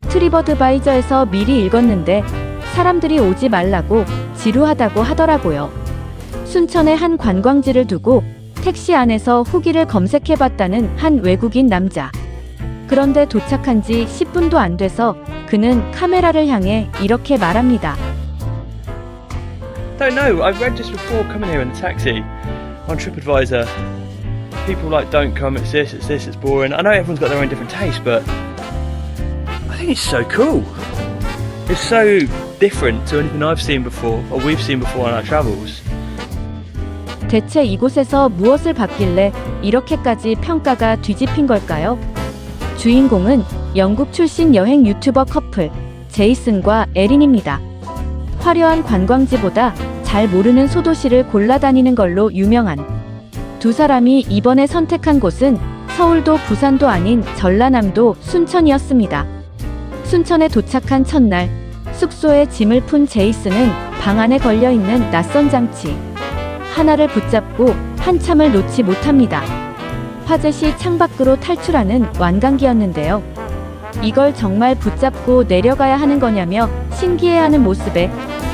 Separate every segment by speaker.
Speaker 1: 트립어드바이저에서 미리 읽었는데 사람들이 오지 말라고 지루하다고 하더라고요. 순천의 한 관광지를 두고 택시 안에서 후기를 검색해봤다는 한 외국인 남자. 그런데 도착한 지 10분도 안 돼서 그는 카메라를 향해 이렇게 말합니다.
Speaker 2: Don't know. I've read this before coming here in the taxi on TripAdvisor. People like don't come. It's this. It's boring. I know everyone's got their own different taste, but I think it's so cool. It's so different to anything I've seen before or we've seen before on our travels.
Speaker 1: 대체 이곳에서 무엇을 봤길래 이렇게까지 평가가 뒤집힌 걸까요? 주인공은 영국 출신 여행 유튜버 커플 제이슨과 에린입니다. 화려한 관광지보다 잘 모르는 소도시를 골라다니는 걸로 유명한 두 사람이 이번에 선택한 곳은 서울도 부산도 아닌 전라남도 순천이었습니다. 순천에 도착한 첫날 숙소에 짐을 푼 제이슨은 방 안에 걸려있는 낯선 장치 하나를 붙잡고 한참을 놓지 못합니다. 화재시 창밖으로 탈출하는 완강기였는데요. 이걸 정말 붙잡고 내려가야 하는 거냐며 신기해하는 모습에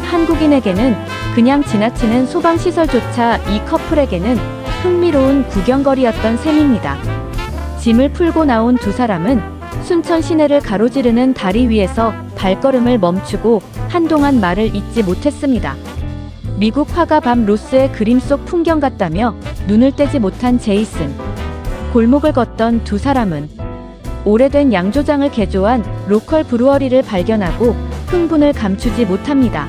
Speaker 1: 한국인에게는 그냥 지나치는 소방시설조차 이 커플에게는 흥미로운 구경거리였던 셈입니다. 짐을 풀고 나온 두 사람은 순천 시내를 가로지르는 다리 위에서 발걸음을 멈추고 한동안 말을 잇지 못했습니다. 미국 화가 밤 로스의 그림 속 풍경 같다며 눈을 떼지 못한 제이슨. 골목을 걷던 두 사람은 오래된 양조장을 개조한 로컬 브루어리를 발견하고 흥분을 감추지 못합니다.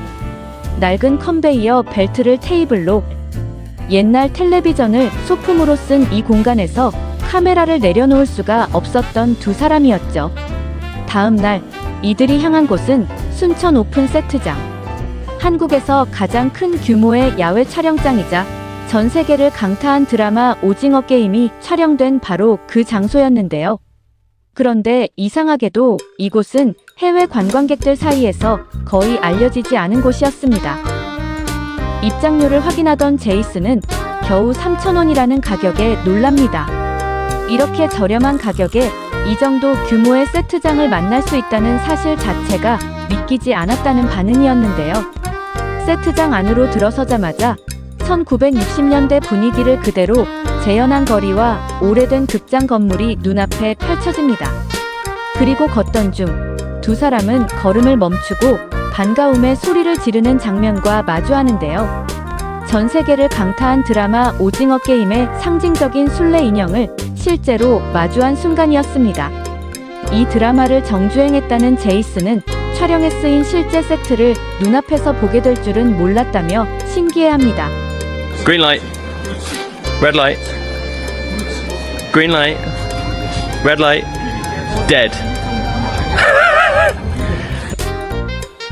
Speaker 1: 낡은 컨베이어 벨트를 테이블로 옛날 텔레비전을 소품으로 쓴 이 공간에서 카메라를 내려놓을 수가 없었던 두 사람이었죠. 다음 날 이들이 향한 곳은 순천 오픈 세트장. 한국에서 가장 큰 규모의 야외 촬영장이자 전 세계를 강타한 드라마 오징어 게임이 촬영된 바로 그 장소였는데요. 그런데 이상하게도 이곳은 해외 관광객들 사이에서 거의 알려지지 않은 곳이었습니다. 입장료를 확인하던 제이슨은 겨우 3,000원이라는 가격에 놀랍니다. 이렇게 저렴한 가격에 이 정도 규모의 세트장을 만날 수 있다는 사실 자체가 믿기지 않았다는 반응이었는데요. 세트장 안으로 들어서자마자 1960년대 분위기를 그대로 재현한 거리와 오래된 극장 건물이 눈앞에 펼쳐집니다. 그리고 걷던 중 두 사람은 걸음을 멈추고 반가움에 소리를 지르는 장면과 마주하는데요. 전 세계를 강타한 드라마 오징어 게임의 상징적인 술래 인형을 실제로 마주한 순간이었습니다. 이 드라마를 정주행했다는 제이슨은 촬영에 쓰인 실제 세트를 눈앞에서 보게 될 줄은 몰랐다며 신기해합니다.
Speaker 2: Green light. Red light. Green light. Red light. Dead.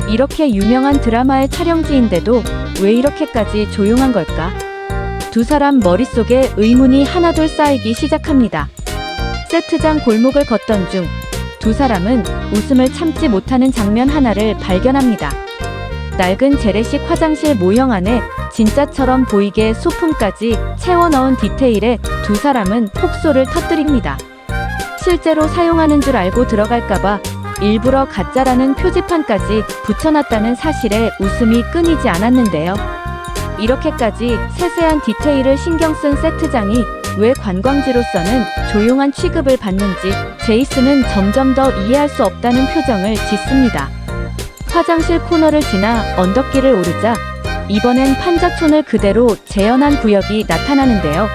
Speaker 1: 이렇게 유명한 드라마의 촬영지인데도 왜 이렇게까지 조용한 걸까? 두 사람 머릿속에 의문이 하나둘 쌓이기 시작합니다. 세트장 골목을 걷던 중 두 사람은 웃음을 참지 못하는 장면 하나를 발견합니다. 낡은 재래식 화장실 모형 안에 진짜처럼 보이게 소품까지 채워 넣은 디테일에 두 사람은 폭소를 터뜨립니다. 실제로 사용하는 줄 알고 들어갈까봐 일부러 가짜라는 표지판까지 붙여놨다는 사실에 웃음이 끊이지 않았는데요. 이렇게까지 세세한 디테일을 신경 쓴 세트장이 왜 관광지로서는 조용한 취급을 받는지 제이슨은 점점 더 이해할 수 없다는 표정을 짓습니다. 화장실 코너를 지나 언덕길을 오르자 이번엔 판자촌을 그대로 재현한 구역이 나타나는데요.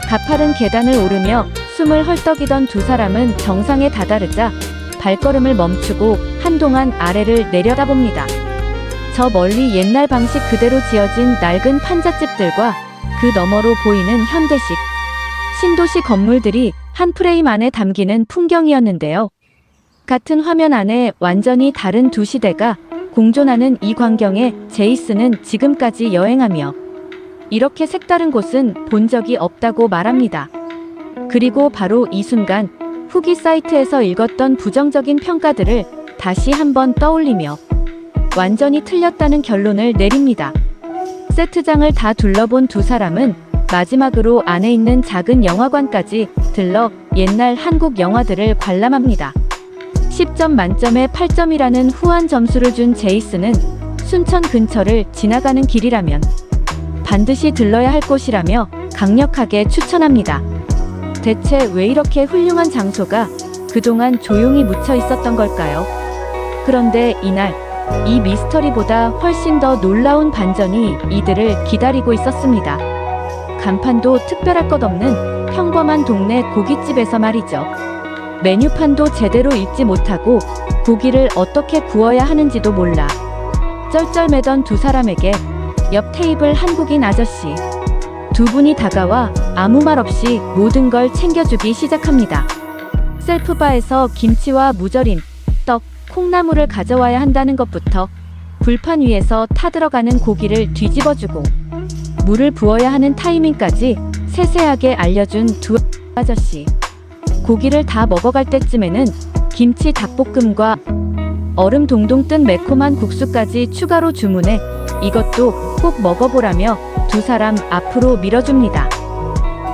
Speaker 1: 가파른 계단을 오르며 숨을 헐떡이던 두 사람은 정상에 다다르자 발걸음을 멈추고 한동안 아래를 내려다봅니다. 저 멀리 옛날 방식 그대로 지어진 낡은 판잣집들과 그 너머로 보이는 현대식, 신도시 건물들이 한 프레임 안에 담기는 풍경이었는데요. 같은 화면 안에 완전히 다른 두 시대가 공존하는 이 광경에 제이슨은 지금까지 여행하며 이렇게 색다른 곳은 본 적이 없다고 말합니다. 그리고 바로 이 순간 후기 사이트에서 읽었던 부정적인 평가들을 다시 한번 떠올리며 완전히 틀렸다는 결론을 내립니다. 세트장을 다 둘러본 두 사람은 마지막으로 안에 있는 작은 영화관까지 들러 옛날 한국 영화들을 관람합니다. 10점 만점에 8점이라는 후한 점수를 준 제이슨은 순천 근처를 지나가는 길이라면 반드시 들러야 할 곳이라며 강력하게 추천합니다. 대체 왜 이렇게 훌륭한 장소가 그동안 조용히 묻혀 있었던 걸까요? 그런데 이날 이 미스터리보다 훨씬 더 놀라운 반전이 이들을 기다리고 있었습니다. 간판도 특별할 것 없는 평범한 동네 고깃집에서 말이죠. 메뉴판도 제대로 읽지 못하고 고기를 어떻게 구워야 하는지도 몰라 쩔쩔매던 두 사람에게 옆 테이블 한국인 아저씨 두 분이 다가와 아무 말 없이 모든 걸 챙겨주기 시작합니다. 셀프바에서 김치와 무절임, 떡, 콩나물을 가져와야 한다는 것부터 불판 위에서 타들어가는 고기를 뒤집어주고 물을 부어야 하는 타이밍까지 세세하게 알려준 두 아저씨. 고기를 다 먹어갈 때쯤에는 김치 닭볶음과 얼음 동동 뜬 매콤한 국수까지 추가로 주문해 이것도 꼭 먹어보라며 두 사람 앞으로 밀어줍니다.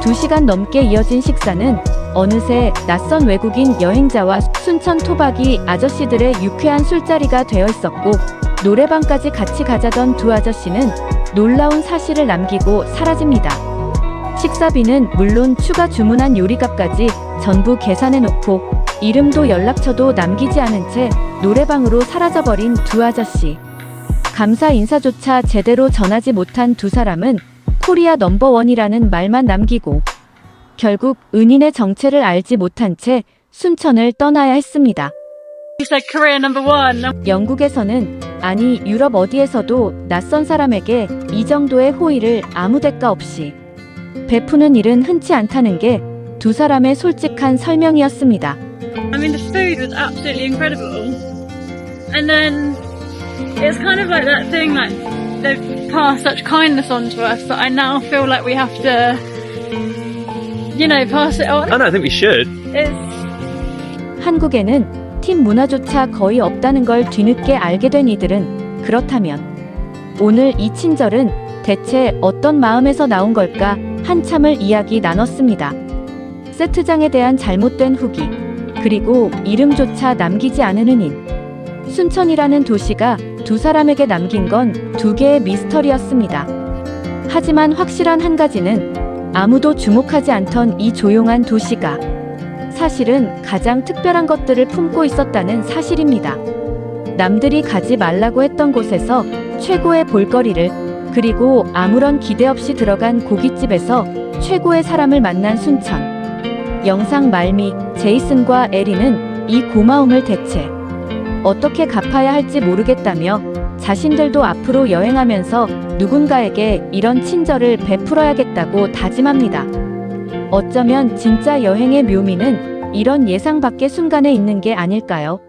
Speaker 1: 2시간 넘게 이어진 식사는 어느새 낯선 외국인 여행자와 순천 토박이 아저씨들의 유쾌한 술자리가 되어 있었고 노래방까지 같이 가자던 두 아저씨는 놀라운 사실을 남기고 사라집니다. 식사비는 물론 추가 주문한 요리값까지 전부 계산해놓고 이름도 연락처도 남기지 않은 채 노래방으로 사라져버린 두 아저씨. 감사 인사조차 제대로 전하지 못한 두 사람은 코리아 넘버원이라는 말만 남기고 결국 은인의 정체를 알지 못한 채 순천을 떠나야 했습니다.
Speaker 3: You said Korea number one.
Speaker 1: 영국에서는 아니 유럽 어디에서도 낯선 사람에게 이 정도의 호의를 아무 대가 없이 베푸는 일은 흔치 않다는 게 두 사람의 솔직한 설명이었습니다.
Speaker 3: I mean, the food was absolutely incredible. And then it's kind of like that thing, like they've passed such kindness on to us that I now feel like we have to, you know, pass it on.
Speaker 2: I don't think we should.
Speaker 3: It's
Speaker 1: 한국에는 팀 문화조차 거의 없다는 걸 뒤늦게 알게 된 이들은 그렇다면 오늘 이 친절은 대체 어떤 마음에서 나온 걸까 한참을 이야기 나눴습니다. 세트장에 대한 잘못된 후기, 그리고 이름조차 남기지 않은 은인. 순천이라는 도시가 두 사람에게 남긴 건 두 개의 미스터리였습니다. 하지만 확실한 한 가지는 아무도 주목하지 않던 이 조용한 도시가 사실은 가장 특별한 것들을 품고 있었다는 사실입니다. 남들이 가지 말라고 했던 곳에서 최고의 볼거리를, 그리고 아무런 기대 없이 들어간 고깃집에서 최고의 사람을 만난 순천. 영상 말미 제이슨과 에리는 이 고마움을 대체 어떻게 갚아야 할지 모르겠다며 자신들도 앞으로 여행하면서 누군가에게 이런 친절을 베풀어야겠다고 다짐합니다. 어쩌면 진짜 여행의 묘미는 이런 예상 밖의 순간에 있는 게 아닐까요?